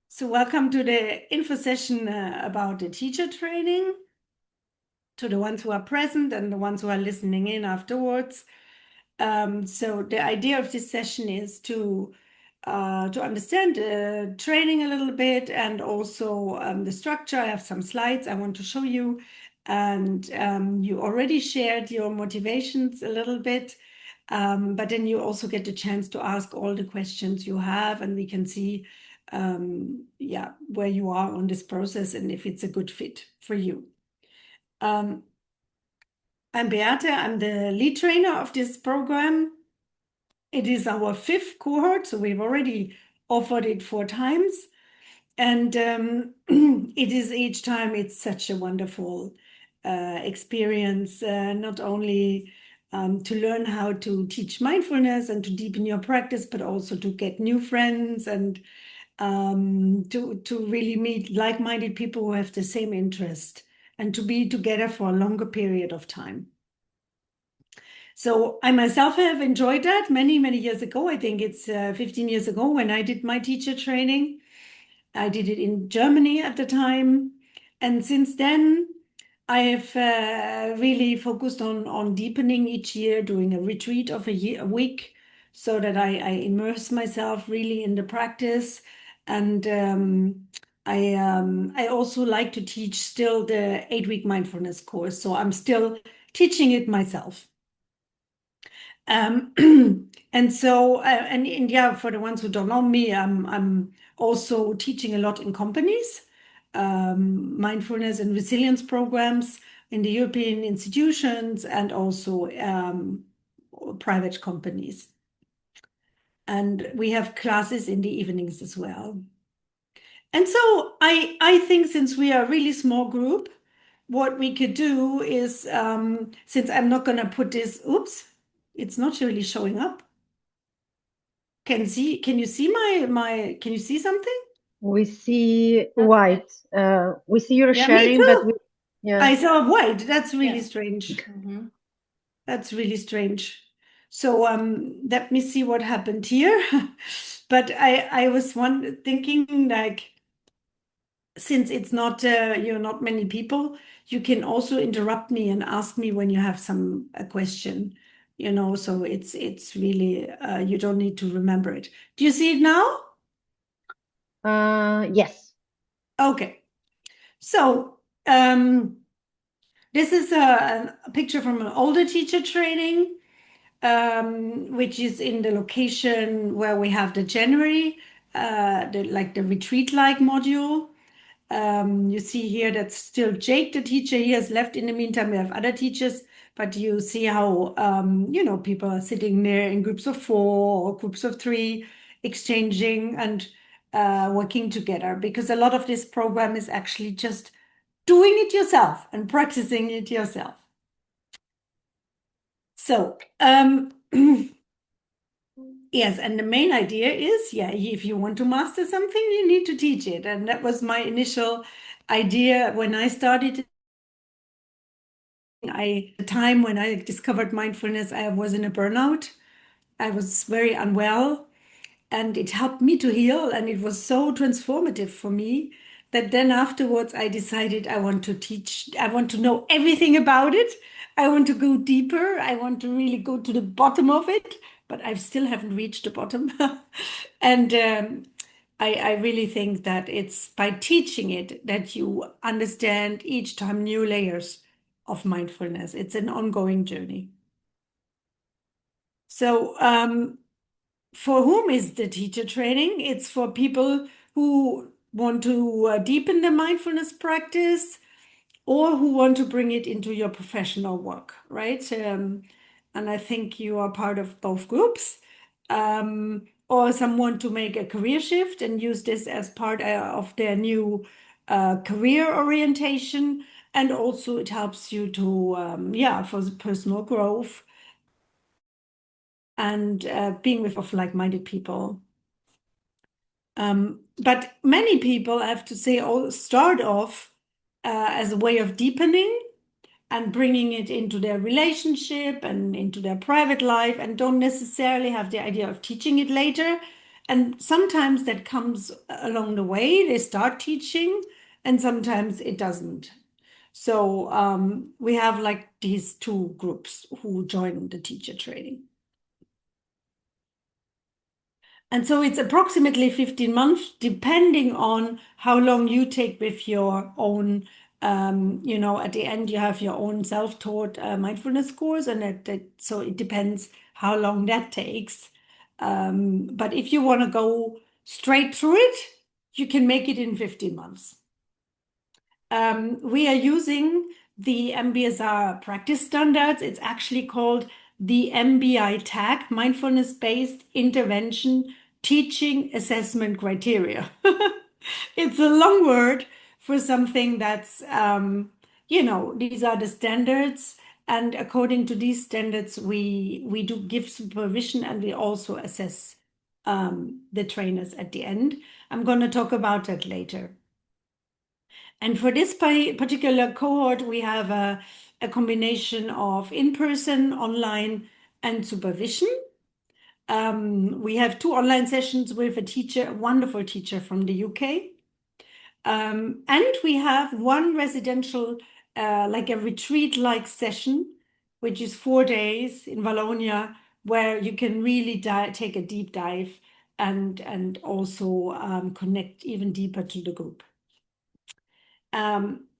So welcome to the info session about the teacher training, to the ones who are present and the ones who are listening in afterwards. So the idea of this session is to understand training a little bit and also the structure. I have some slides I want to show you, and you already shared your motivations a little bit. But then you also get the chance to ask all the questions you have, and we can see, yeah, where you are on this process and if it's a good fit for you. Um, I'm Beate. I'm the lead trainer of this program. It is our fifth cohort, so we've already offered it 4 times. And it is each time it's such a wonderful experience, not only to learn how to teach mindfulness and to deepen your practice, but also to get new friends and to really meet like-minded people who have the same interest and to be together for a longer period of time. So I myself have enjoyed that many, many years ago. I think it's 15 years ago when I did my teacher training. I did it in Germany at the time. And since then, I have really focused on deepening each year, doing a retreat of a week, so that I immerse myself really in the practice. And I also like to teach still the 8-week mindfulness course. So I'm still teaching it myself. Um, and yeah, for the ones who don't know me, I'm also teaching a lot in companies, mindfulness and resilience programs in the European institutions and also private companies. And we have classes in the evenings as well. And so I think since we are a really small group, what we could do is, since I'm not going to put this, oops, it's not really showing up. Can you see can you see something? We see white. We see you're Yeah, me sharing, but too. yeah. I saw white. That's really Yeah. strange. Mhm. That's really strange. So let me see what happened here. But I was thinking like, since it's not not many people, you can also interrupt me and ask me when you have a question, so it's really you don't need to remember it. Do you see it now? Yes. Okay. So this is a picture from an older teacher training, which is in the location where we have the January, the retreat-like module. You see here that's still Jake, the teacher. He has left in the meantime. We have other teachers, but you see how, people are sitting there in groups of 4 or groups of 3, exchanging and working together, because a lot of this program is actually just doing it yourself and practicing it yourself. So, yes, and the main idea is, yeah, if you want to master something, you need to teach it. And that was my initial idea when I started. The time when I discovered mindfulness, I was in a burnout. I was very unwell, and it helped me to heal, and it was so transformative for me that then afterwards I decided I want to teach. I want to know everything about it. I want to go deeper. I want to really go to the bottom of it, but I still haven't reached the bottom. And I really think that it's by teaching it that you understand each time new layers of mindfulness. It's an ongoing journey. So for whom is the teacher training? It's for people who want to deepen their mindfulness practice or who want to bring it into your professional work, right? And I think you are part of both groups. Or someone to make a career shift and use this as part of their new career orientation. And also it helps you to, for personal growth and being with of like-minded people. But many people, I have to say, all start off as a way of deepening and bringing it into their relationship and into their private life, and don't necessarily have the idea of teaching it later. And sometimes that comes along the way. They start teaching, and sometimes it doesn't. So we have like these two groups who join the teacher training. And so it's approximately 15 months, depending on how long you take with your own, at the end you have your own self-taught mindfulness course, and so it depends how long that takes. But if you want to go straight through it, you can make it in 15 months. We are using the MBSR practice standards. It's actually called the MBI tag, Mindfulness-Based Intervention Teaching Assessment Criteria. It's a long word for something that's, these are the standards. And according to these standards, we do give supervision and we also assess the trainers at the end. I'm going to talk about that later. And for this particular cohort, we have a combination of in-person, online, and supervision. We have 2 online sessions with a teacher, a wonderful teacher from the UK. And we have 1 residential, like a retreat-like session, which is 4 days in Wallonia, where you can really take a deep dive and also connect even deeper to the group.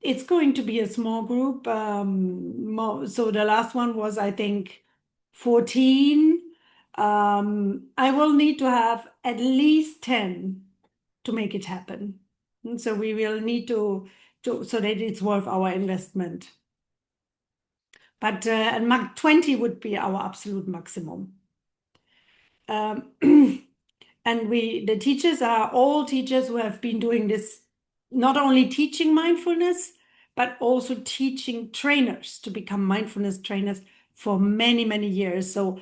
It's going to be a small group. So the last one was, I think, 14. I will need to have at least 10 to make it happen. And so we will need to so that it's worth our investment. But and 20 would be our absolute maximum. And the teachers are all teachers who have been doing this, not only teaching mindfulness, but also teaching trainers to become mindfulness trainers for many, many years. So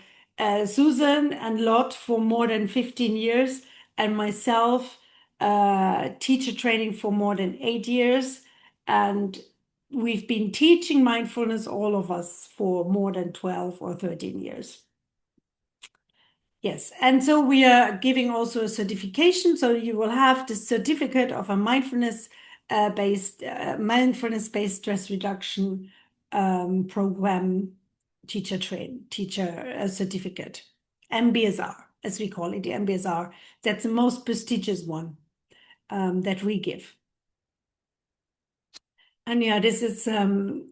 Susan and Lot for more than 15 years, and myself, teacher training for more than 8 years. And we've been teaching mindfulness, all of us, for more than 12 or 13 years. Yes, and so we are giving also a certification. So you will have the certificate of a mindfulness-based stress reduction program teacher certificate, MBSR, as we call it, the MBSR. That's the most prestigious one that we give. And yeah, this is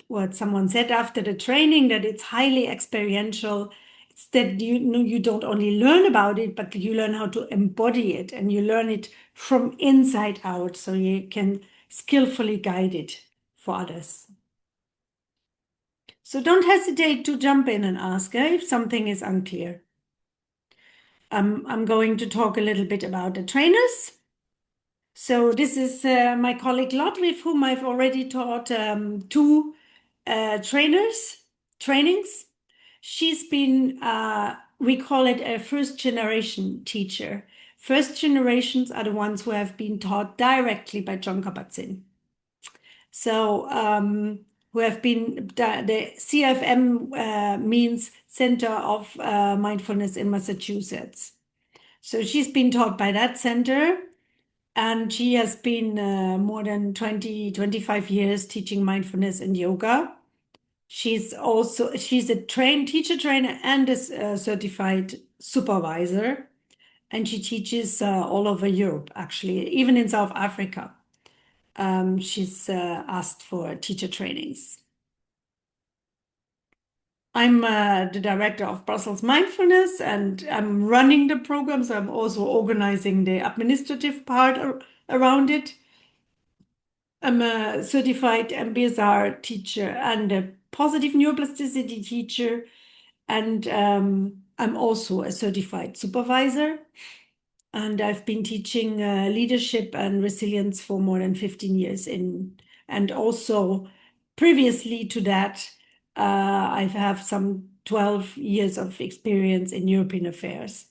what someone said after the training, that it's highly experiential. It's that you don't only learn about it, but you learn how to embody it, and you learn it from inside out, so you can skillfully guide it for others. So don't hesitate to jump in and ask if something is unclear. I'm going to talk a little bit about the trainers. So this is my colleague Lot, with whom I've already taught 2 trainings. She's been, we call it a first generation teacher. First generations are the ones who have been taught directly by John Kabat-Zinn. So who have been, the CFM means Center of Mindfulness in Massachusetts. So she's been taught by that center. And she has been more than 25 years teaching mindfulness and yoga. She's a trained teacher trainer and a certified supervisor. And she teaches all over Europe, actually, even in South Africa. She's asked for teacher trainings. I'm the director of Brussels Mindfulness, and I'm running the program, so I'm also organizing the administrative part around it. I'm a certified MBSR teacher and a positive neuroplasticity teacher, and I'm also a certified supervisor. And I've been teaching leadership and resilience for more than 15 years and also previously to that, I have some 12 years of experience in European affairs.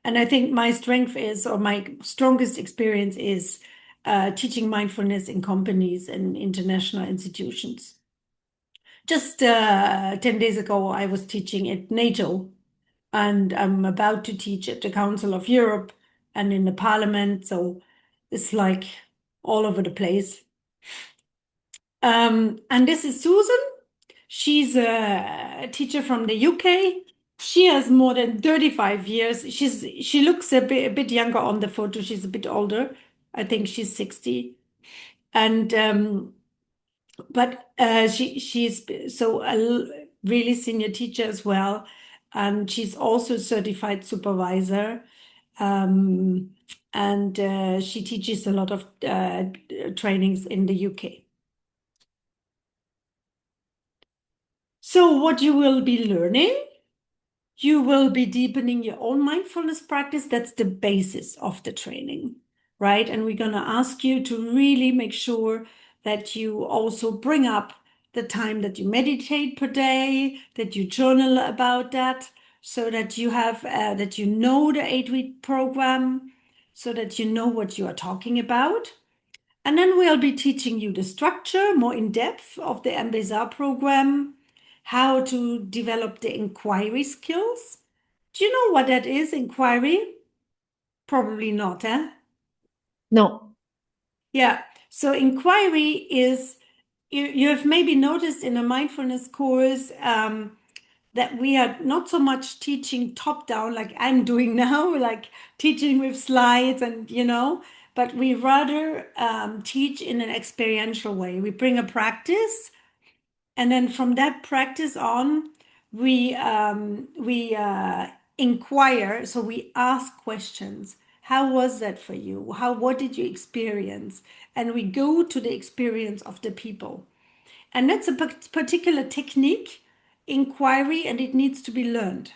And I think my strength is, or my strongest experience is teaching mindfulness in companies and international institutions. Just 10 days ago, I was teaching at NATO, and I'm about to teach at the Council of Europe and in the Parliament, so it's like all over the place. And this is Susan. She's a teacher from the UK. She has more than 35 years. She looks a bit younger on the photo. She's a bit older. I think she's 60. And but she's so really senior teacher as well, and she's also certified supervisor, um, and she teaches a lot of trainings in the UK. So what you will be learning, you will be deepening your own mindfulness practice. That's the basis of the training, right? And we're going to ask you to really make sure that you also bring up the time that you meditate per day, that you journal about that, so that you have that you know the 8-week program, so that you know what you are talking about. And then we'll be teaching you the structure more in depth of the MBSR program, how to develop the inquiry skills. Do you know what that is, inquiry? Probably not, eh? No. Yeah. So inquiry is, you have maybe noticed in a mindfulness course that we are not so much teaching top down like I'm doing now, like teaching with slides and, but we rather teach in an experiential way. We bring a practice, and then from that practice on, we inquire. So we ask questions. How was that for you? What did you experience? And we go to the experience of the people. And that's a particular technique, inquiry, and it needs to be learned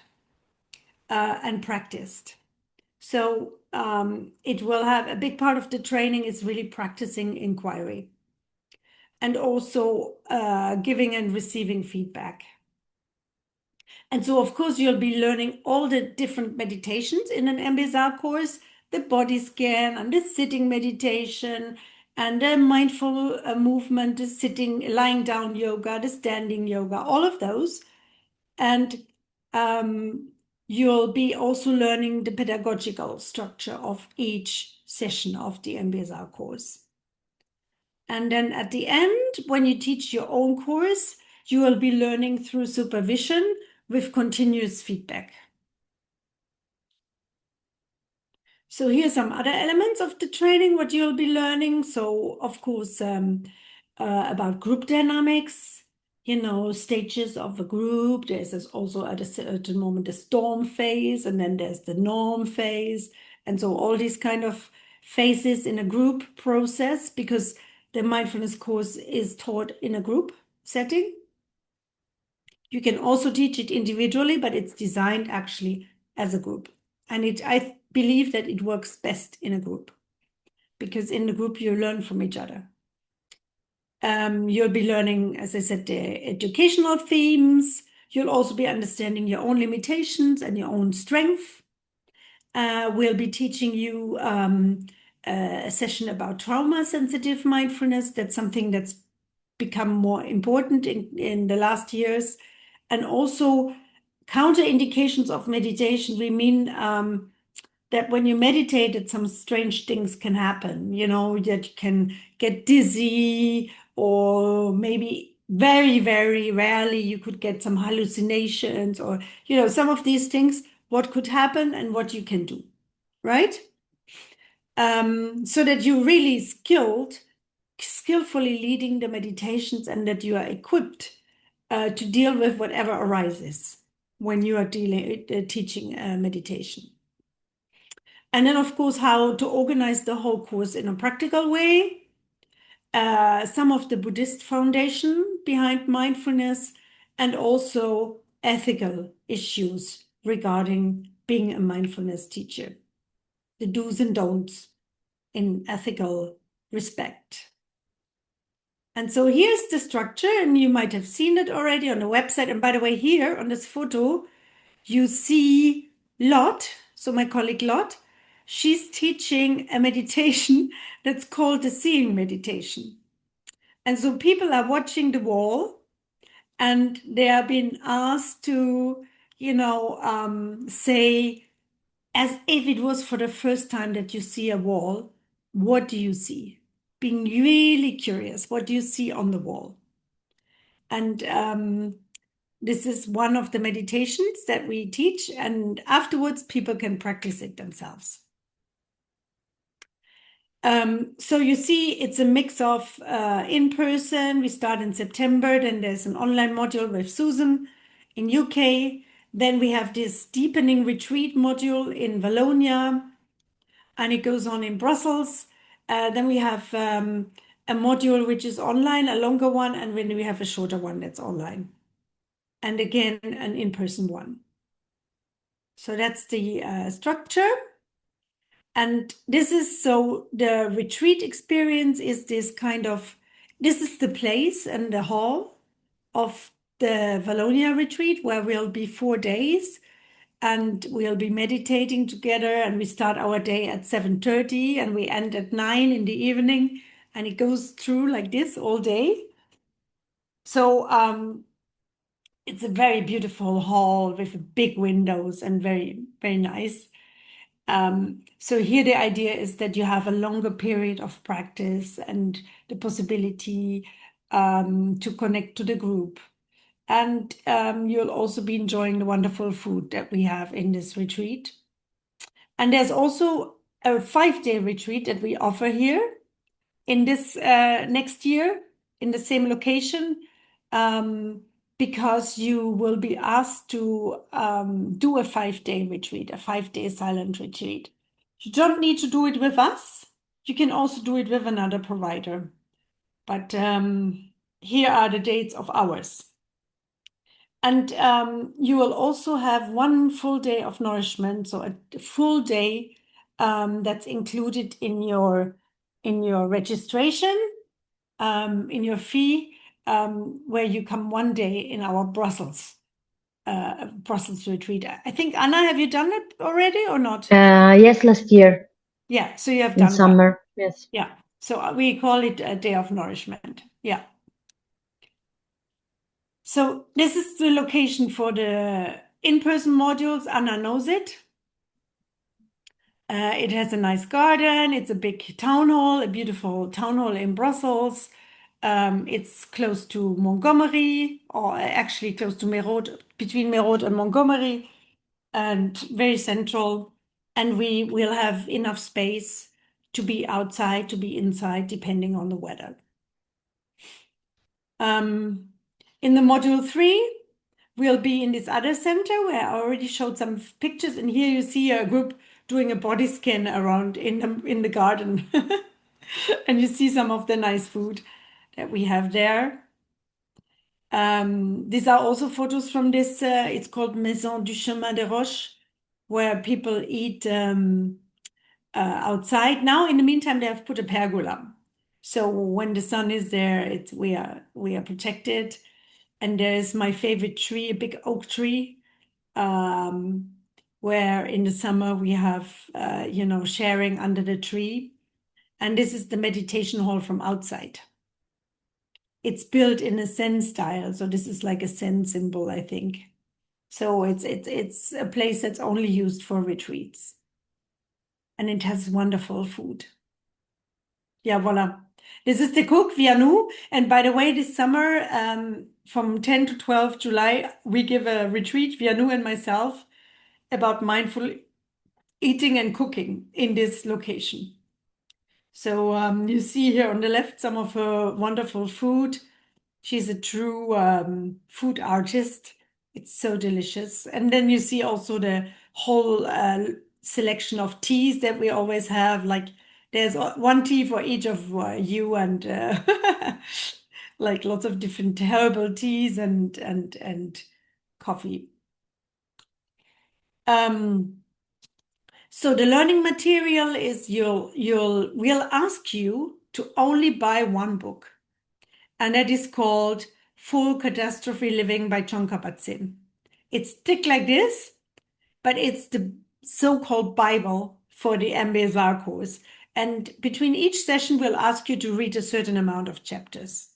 and practiced. So it will have a big part of the training is really practicing inquiry and also giving and receiving feedback. And so, of course, you'll be learning all the different meditations in an MBSR course, the body scan and the sitting meditation and the mindful movement, the sitting, lying down yoga, the standing yoga, all of those. And you'll be also learning the pedagogical structure of each session of the MBSR course. And then at the end, when you teach your own course, you will be learning through supervision with continuous feedback. So here's some other elements of the training, what you'll be learning. So of course, about group dynamics, stages of a group. There's also at a certain moment the storm phase, and then there's the norm phase. And so all these kind of phases in a group process, because the mindfulness course is taught in a group setting. You can also teach it individually, but it's designed actually as a group. And I believe that it works best in a group, because in the group you learn from each other. You'll be learning, as I said, the educational themes. You'll also be understanding your own limitations and your own strength. We'll be teaching you a session about trauma-sensitive mindfulness. That's something that's become more important in the last years. And also counterindications of meditation. We mean that when you meditate, that some strange things can happen, that you can get dizzy, or maybe very, very rarely you could get some hallucinations, or, some of these things, what could happen and what you can do, right? So that you're really skillfully leading the meditations, and that you are equipped to deal with whatever arises when you are teaching meditation. And then, of course, how to organize the whole course in a practical way. Some of the Buddhist foundation behind mindfulness, and also ethical issues regarding being a mindfulness teacher, the do's and don'ts in ethical respect. And so here's the structure, and you might have seen it already on the website. And by the way, here on this photo, you see Lot, so my colleague Lot, she's teaching a meditation that's called the seeing meditation. And so people are watching the wall, and they are being asked to say as if it was for the first time that you see a wall, what do you see? Being really curious, what do you see on the wall? And this is one of the meditations that we teach, and afterwards people can practice it themselves. So you see, it's a mix of in person. We start in September. Then there's an online module with Susan in UK. Then we have this deepening retreat module in Wallonia, and it goes on in Brussels. Then we have a module which is online, a longer one, and then we have a shorter one that's online. And again, an in-person one. So that's the structure. And this is so the retreat experience is this kind of, this is the place and the hall of the Wallonia retreat where we'll be 4 days and we'll be meditating together, and we start our day at 7:30 and we end at 9 in the evening, and it goes through like this all day. So it's a very beautiful hall with big windows and very, very nice. So here the idea is that you have a longer period of practice and the possibility to connect to the group. And you'll also be enjoying the wonderful food that we have in this retreat. And there's also a 5-day retreat that we offer here in this next year in the same location, because you will be asked to do a 5-day retreat, a 5-day silent retreat. You don't need to do it with us. You can also do it with another provider. But here are the dates of ours. And you will also have 1 full day of nourishment, so a full day that's included in your registration, in your fee, where you come 1 day in our Brussels retreat. I think, Anna, have you done it already or not? Yes, last year Yeah, so you have in done one. summer. Yes. Yeah, so we call it a day of nourishment. Yeah. So this is the location for the in-person modules. Anna knows it. It has a nice garden. It's a big town hall, a beautiful town hall in Brussels. It's close to Montgomery, or actually close to Merode, between Merode and Montgomery, and very central. And we will have enough space to be outside, to be inside, depending on the weather. In the module 3, we'll be in this other center where I already showed some pictures, and here you see a group doing a body scan around in the garden. And you see some of the nice food that we have there. These are also photos from this, it's called Maison du Chemin des Roches, where people eat outside. Now, in the meantime, they have put a pergola. So when the sun is there, we are protected. And there's my favorite tree, a big oak tree, where in the summer we have, sharing under the tree. And this is the meditation hall from outside. It's built in a Zen style, so this is like a Zen symbol, I think. So it's a place that's only used for retreats, and it has wonderful food. Yeah, voila. This is the cook, Vianou. And by the way, this summer, from 10 to 12 July, we give a retreat, Vianou and myself, about mindful eating and cooking in this location. So you see here on the left some of her wonderful food. She's a true food artist. It's so delicious. And then you see also the whole selection of teas that we always have. Like there's one tea for each of you, and like lots of different herbal teas and coffee. So the learning material is we'll ask you to only buy one book, and that is called Full Catastrophe Living by John Kabat-Zinn. It's thick like this, but it's the so-called Bible for the MBSR course. And between each session, we'll ask you to read a certain amount of chapters.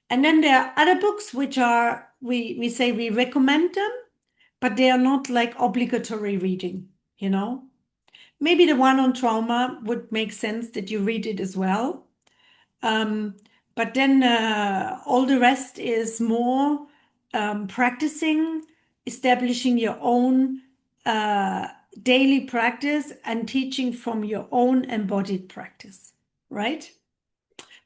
And then there are other books which are, we say we recommend them, but they are not like obligatory reading, you know? Maybe the one on trauma would make sense that you read it as well. Um, but then all the rest is more practicing, establishing your own uh, daily practice and teaching from your own embodied practice, right?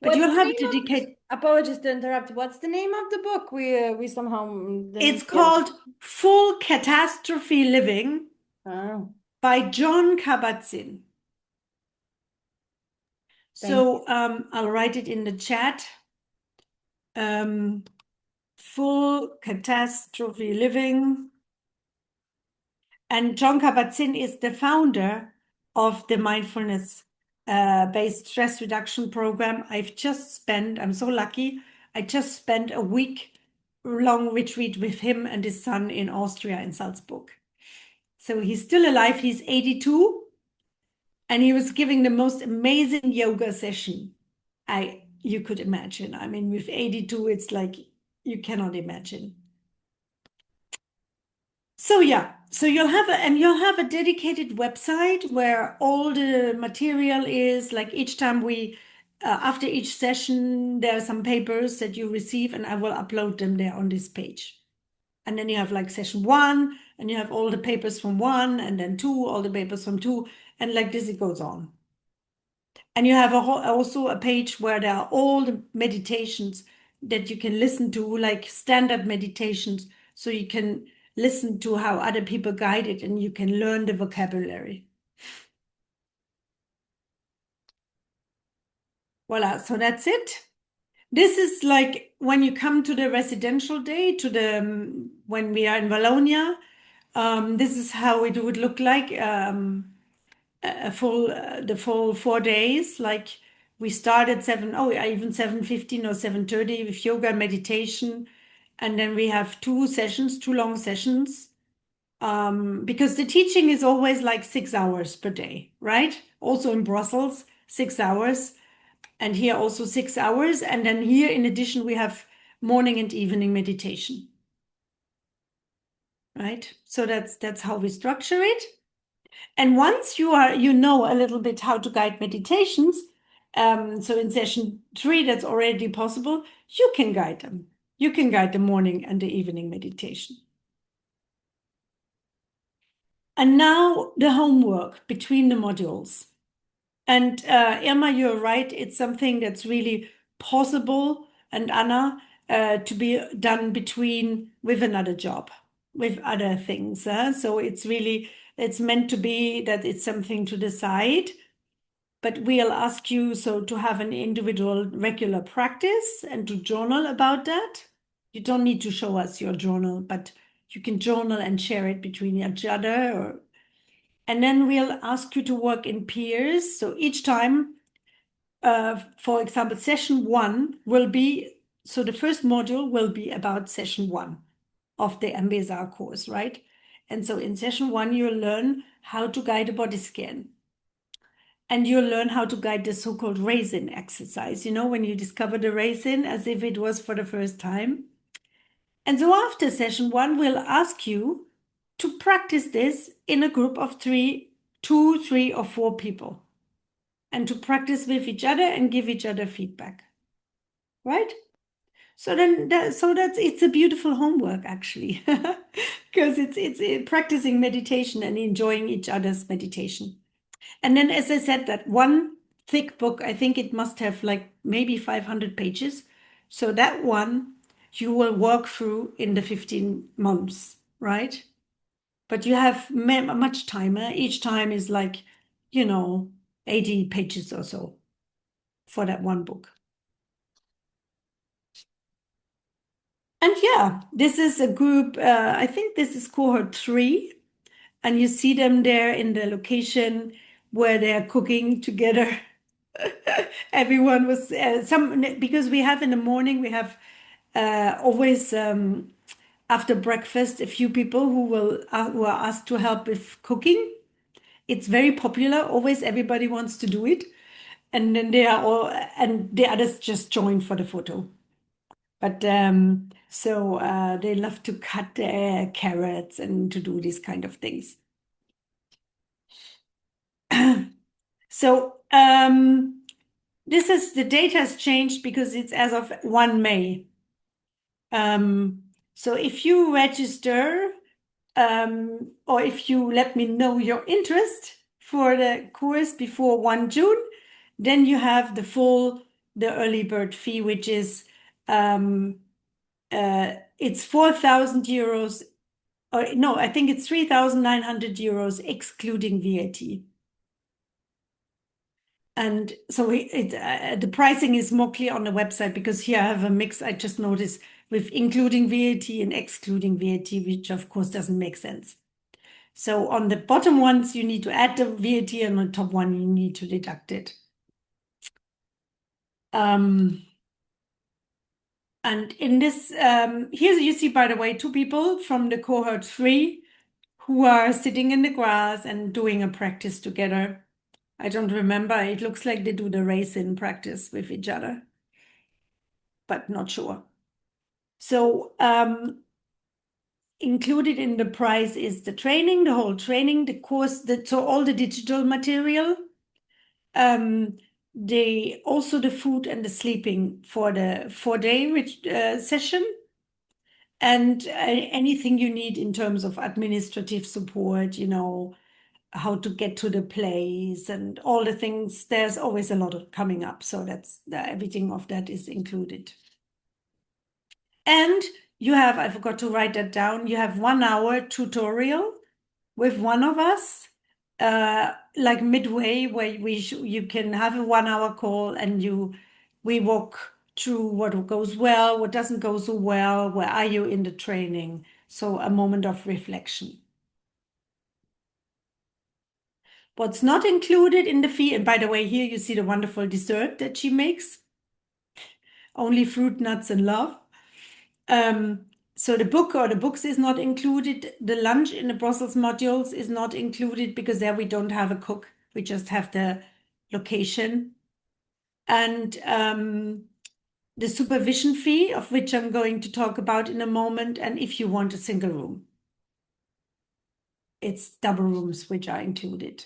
But What's you'll the have name to of, dedicate. apologies to interrupt. What's the name of the book? We somehow It's didn't get it. called Full Catastrophe Living Oh, by John Kabat-Zinn. thank So I'll write it in the chat. Full Catastrophe Living. And John Kabat-Zinn is the founder of the mindfulness based stress reduction program. I'm so lucky, I just spent a week long retreat with him and his son in Austria in Salzburg. So he's still alive, he's 82, and he was giving the most amazing yoga session you could imagine. I mean, with 82, it's like you cannot imagine. So yeah, so you'll have a dedicated website where all the material is. Like each time after each session, there are some papers that you receive, and I will upload them there on this page. And then you have like session one, and you have all the papers from one, and then two, all the papers from two, and like this it goes on. And you have also a page where there are all the meditations that you can listen to, like standard meditations, so you can listen to how other people guide it and you can learn the vocabulary. Voila, so that's it. This is like when you come to the residential day, when we are in Wallonia, this is how it would look like. The full 4 days. Like we start at even 7:15 or 7:30 with yoga and meditation, and then we have two long sessions. Because the teaching is always like 6 hours per day, right? Also in Brussels, 6 hours, and here also 6 hours, and then here in addition we have morning and evening meditation, right? So that's how we structure it. And once you know a little bit how to guide meditations, so in session 3, that's already possible, you can guide them. You can guide the morning and the evening meditation. And now the homework between the modules. And Irma, you're right, it's something that's really possible, and Anna, to be done with another job, with other things. So it's meant to be that it's something to decide. But we'll ask you to have an individual regular practice and to journal about that. You don't need to show us your journal, but you can journal and share it between each other. And then we'll ask you to work in peers. So each time, for example, session 1 will be, so the first module will be about session 1 of the MBSR course, right? And so in session 1, you'll learn how to guide a body scan. And you'll learn how to guide the so-called raisin exercise, when you discover the raisin as if it was for the first time. And so after session 1, we'll ask you to practice this in a group of 2, 3, or 4 people, and to practice with each other and give each other feedback, right? So then, it's a beautiful homework actually, because it's practicing meditation and enjoying each other's meditation. And then, as I said, that one thick book, I think it must have like maybe 500 pages. So that one you will work through in the 15 months, right? But you have much time. Each time is like, 80 pages or so for that one book. And yeah, this is a group, I think this is cohort 3. And you see them there in the location where they're cooking together. Everyone was because we have in the morning, we have always after breakfast a few people who are asked to help with cooking. It's very popular. Always everybody wants to do it, and then and the others just join for the photo. But So they love to cut their carrots and to do these kind of things. So the date has changed because it's as of 1 May. So if you register, or if you let me know your interest for the course before 1 June, then you have the early bird fee, which is it's 4,000 euros, or no, I think it's 3,900 euros excluding VAT. And so the pricing is more clear on the website, because here I have a mix. I just noticed with including VAT and excluding VAT, which of course doesn't make sense. So on the bottom ones, you need to add the VAT, and on the top one, you need to deduct it. And in this, here you see, by the way, 2 people from the cohort 3 who are sitting in the grass and doing a practice together. I don't remember. It looks like they do the race in practice with each other, but not sure. So included in the price is the training, the whole training, the course, so all the digital material, also the food and the sleeping for the 4-day session, and anything you need in terms of administrative support, how to get to the place and all the things. There's always a lot of coming up, so everything of that is included. And I forgot to write that down, you have 1 hour tutorial with one of us, like midway, where you can have a 1 hour call, and we walk through what goes well, what doesn't go so well, where are you in the training. So a moment of reflection. What's not included in the fee, and by the way, here you see the wonderful dessert that she makes. Only fruit, nuts, and love. So the book or the books is not included. The lunch in the Brussels modules is not included, because there we don't have a cook. We just have the location. And the supervision fee, of which I'm going to talk about in a moment, and if you want a single room. It's double rooms which are included.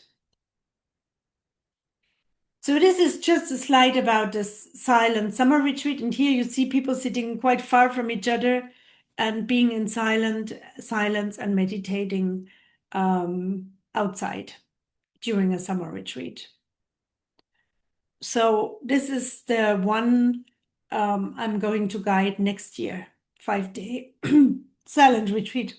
So this is just a slide about this silent summer retreat. And here you see people sitting quite far from each other and being in silence and meditating outside during a summer retreat. So this is the one I'm going to guide next year, 5-day silent retreat.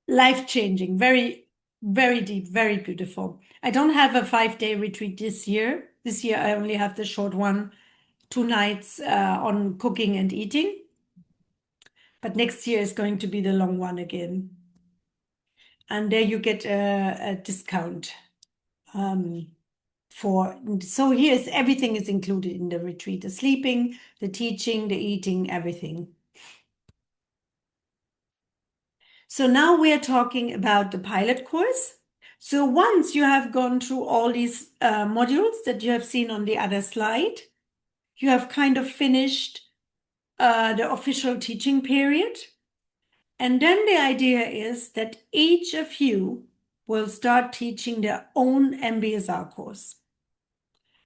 Life-changing, very, very deep, very beautiful. I don't have a 5-day retreat this year. This year I only have the short one, 2 nights on cooking and eating. But next year is going to be the long one again. And there you get a discount. So everything is included in the retreat: the sleeping, the teaching, the eating, everything. So now we are talking about the pilot course. So once you have gone through all these modules that you have seen on the other slide, you have kind of finished the official teaching period. And then the idea is that each of you will start teaching their own MBSR course.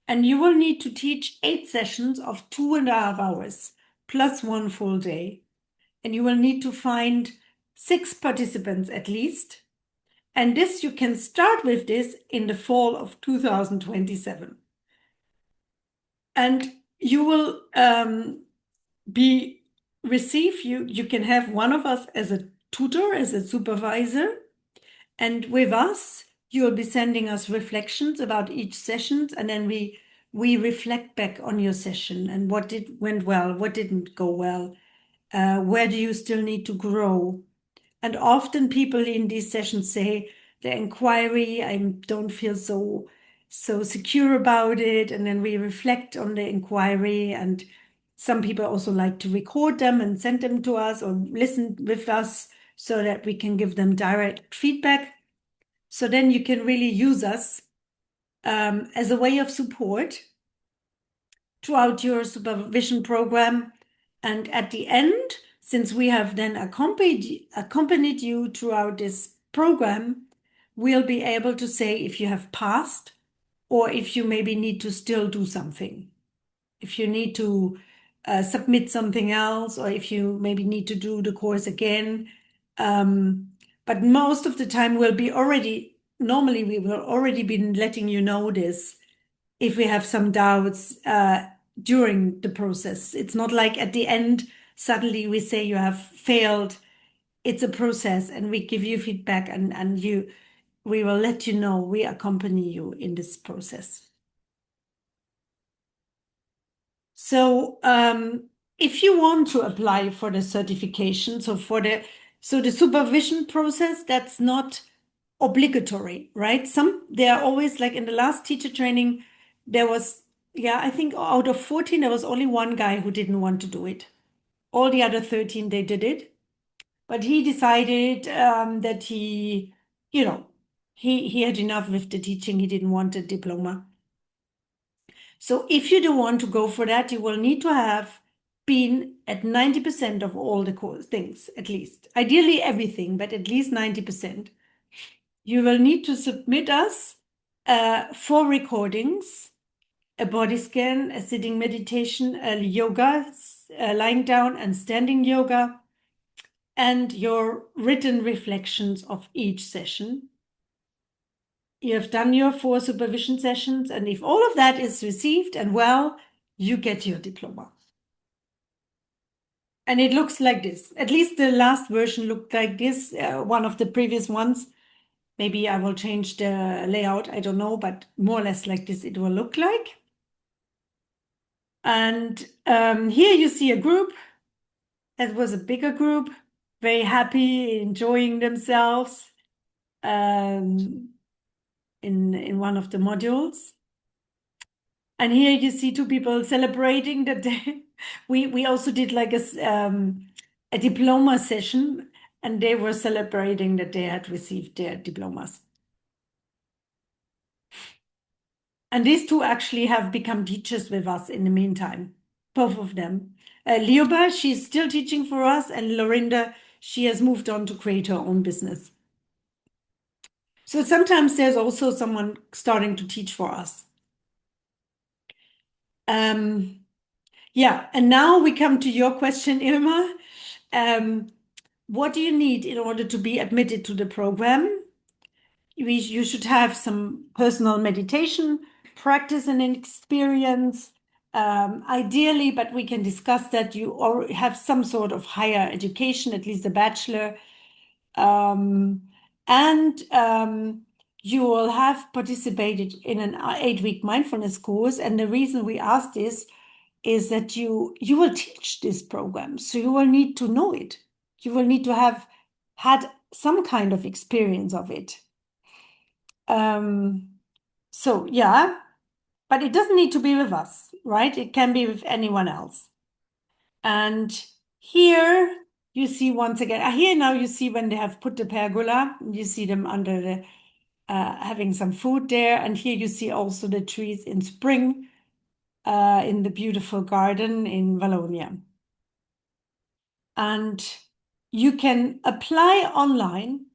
And you will need to teach 8 sessions of 2.5 hours plus 1 full day. And you will need to find 6 participants at least. And this, you can start with this in the fall of 2027. And you will you can have one of us as a tutor, as a supervisor. And with us, you'll be sending us reflections about each session. And then we reflect back on your session and what went well, what didn't go well, where do you still need to grow. And often people in these sessions say, the inquiry, I don't feel so secure about it. And then we reflect on the inquiry. And some people also like to record them and send them to us or listen with us so that we can give them direct feedback. So then you can really use us as a way of support. throughout your supervision program. And at the end, since we have then accompanied you throughout this program, we'll be able to say if you have passed or if you maybe need to still do something. If you need to submit something else, or if you maybe need to do the course again. But most of the time normally we will already be letting you know this if we have some doubts during the process. It's not like at the end, suddenly we say you have failed. It's a process and we give you feedback and we will let you know, we accompany you in this process. So if you want to apply for the certification, so the supervision process, that's not obligatory, right? They are always like in the last teacher training, there was, I think out of 14, there was only one guy who didn't want to do it. All the other 13, they did it. But he decided that he had enough with the teaching. He didn't want a diploma. So if you do want to go for that, you will need to have been at 90% of all the things, at least. Ideally everything, but at least 90%. You will need to submit us 4 recordings, a body scan, a sitting meditation, a yoga, lying down and standing yoga, and your written reflections of each session. You have done your 4 supervision sessions, and if all of that is received and well, you get your diploma. And it looks like this. At least the last version looked like this, one of the previous ones. Maybe I will change the layout, I don't know, but more or less like this it will look like. And here you see a group. That was a bigger group, very happy, enjoying themselves in one of the modules. And here you see 2 people celebrating that we also did like a diploma session, and they were celebrating that they had received their diplomas. And these 2 actually have become teachers with us in the meantime, both of them. Lioba, she's still teaching for us, and Lorinda, she has moved on to create her own business. So sometimes there's also someone starting to teach for us. Yeah, and now we come to your question, Irma. What do you need in order to be admitted to the program? You should have some personal meditation practice and experience, ideally, but we can discuss that you have some sort of higher education, at least a bachelor, and you will have participated in an 8-week mindfulness course. And the reason we ask this is that you will teach this program, so you will need to know it. You will need to have had some kind of experience of it. So yeah, but it doesn't need to be with us, right? It can be with anyone else. And here you see once again, here now you see when they have put the pergola, you see them under the, having some food there. And here you see also the trees in spring in the beautiful garden in Wallonia. And you can apply online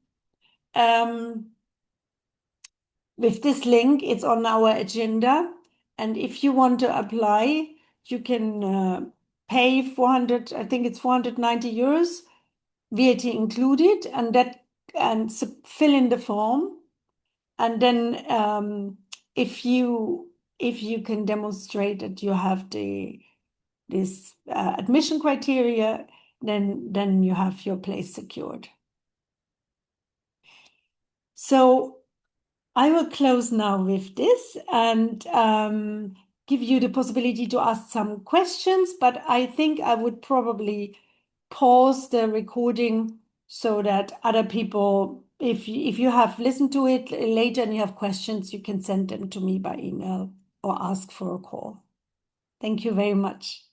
with this link. It's on our agenda. And if you want to apply, you can pay 400, I think it's 490 euros, VAT included, and fill in the form. And then if you can demonstrate that you have this admission criteria, then you have your place secured. So I will close now with this and give you the possibility to ask some questions, but I think I would probably pause the recording so that other people, if you have listened to it later and you have questions, you can send them to me by email or ask for a call. Thank you very much.